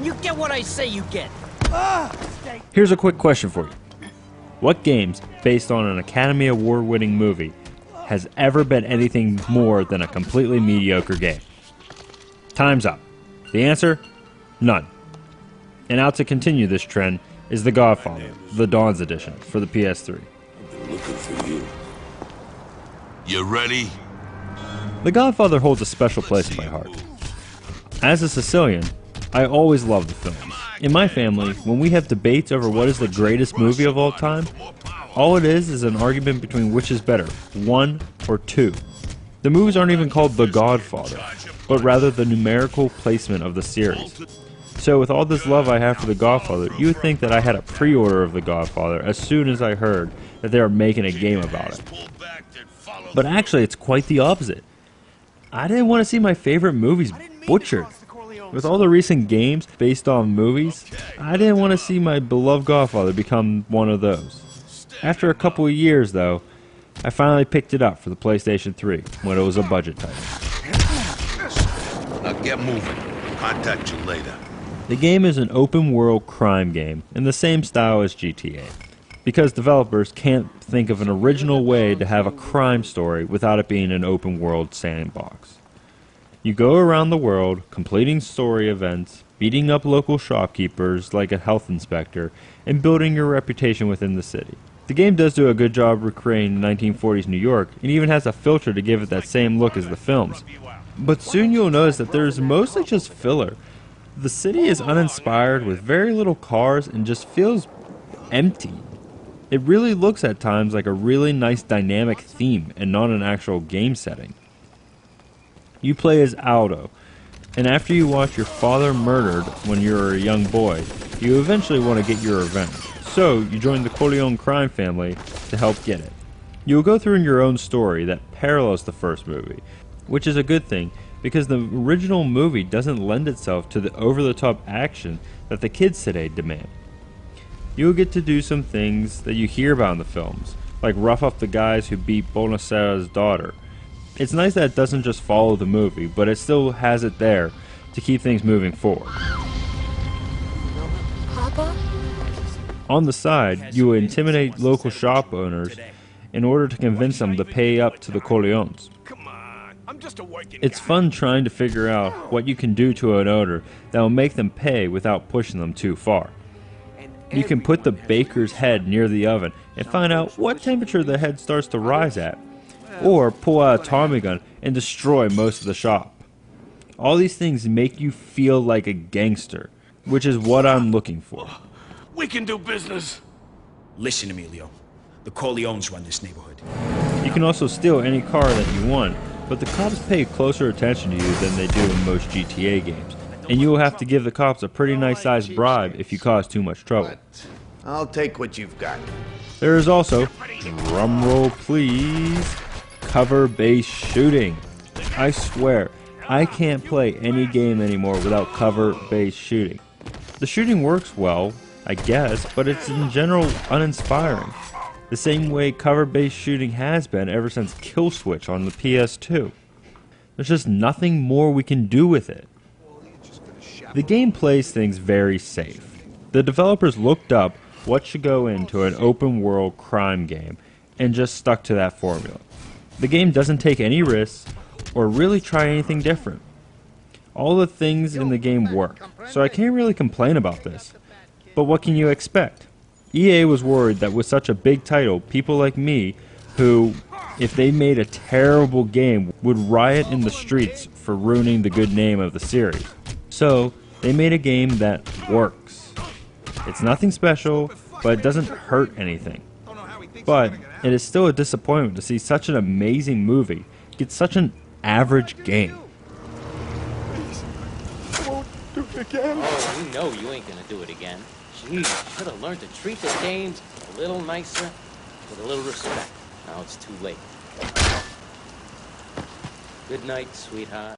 You get what I say you get. Here's a quick question for you. What games, based on an Academy Award-winning movie, has ever been anything more than a completely mediocre game? Time's up. The answer? None. And out to continue this trend is The Godfather, the Dawn's Edition, for the PS3. Looking for you. You ready? The Godfather holds a special place in my heart. As a Sicilian, I always loved the film. In my family, when we have debates over what is the greatest movie of all time, all it is an argument between which is better, 1 or 2. The movies aren't even called The Godfather, but rather the numerical placement of the series. So with all this love I have for The Godfather, you would think that I had a pre-order of The Godfather as soon as I heard that they were making a game about it. But actually, it's quite the opposite. I didn't want to see my favorite movies butchered. With all the recent games based on movies, I didn't want to see my beloved Godfather become one of those. After a couple of years, though, I finally picked it up for the PlayStation 3 when it was a budget title. Now get moving. Contact you later. The game is an open-world crime game in the same style as GTA, because developers can't think of an original way to have a crime story without it being an open-world sandbox. You go around the world, completing story events, beating up local shopkeepers like a health inspector, and building your reputation within the city. The game does do a good job recreating 1940s New York, and even has a filter to give it that same look as the films. But soon you'll notice that there is mostly just filler. The city is uninspired with very little cars and just feels empty. It really looks at times like a really nice dynamic theme and not an actual game setting. You play as Aldo, and after you watch your father murdered when you were a young boy, you eventually want to get your revenge. So you join the Corleone crime family to help get it. You will go through your own story that parallels the first movie, which is a good thing because the original movie doesn't lend itself to the over-the-top action that the kids today demand. You will get to do some things that you hear about in the films, like rough up the guys who beat Bonacera's daughter. It's nice that it doesn't just follow the movie, but it still has it there to keep things moving forward. Papa? On the side, you will intimidate local shop owners in order to convince them to pay up to the Corleones. It's fun trying to figure out what you can do to an owner that will make them pay without pushing them too far. You can put the baker's head near the oven and find out what temperature the head starts to rise at, or pull out a Tommy gun and destroy most of the shop. All these things make you feel like a gangster, which is what I'm looking for. We can do business. Listen, Emilio. The Corleones run this neighborhood. You can also steal any car that you want, but the cops pay closer attention to you than they do in most GTA games, and you will have to give the cops a pretty nice sized bribe if you cause too much trouble. I'll take what you've got. There is also, drumroll please, cover-based shooting. I swear, I can't play any game anymore without cover-based shooting. The shooting works well, I guess, but it's in general uninspiring. The same way cover-based shooting has been ever since Kill Switch on the PS2. There's just nothing more we can do with it. The game plays things very safe. The developers looked up what should go into an open-world crime game and just stuck to that formula. The game doesn't take any risks or really try anything different. All the things in the game work, so I can't really complain about this. But what can you expect? EA was worried that with such a big title, people like me, who, if they made a terrible game, would riot in the streets for ruining the good name of the series. So, they made a game that works. It's nothing special, but it doesn't hurt anything. But it is still a disappointment to see such an amazing movie get such an average game. Won't do it again. Oh, you know you ain't gonna do it again. Jeez, you should have learned to treat the games a little nicer, with a little respect. Now it's too late. Good night, sweetheart.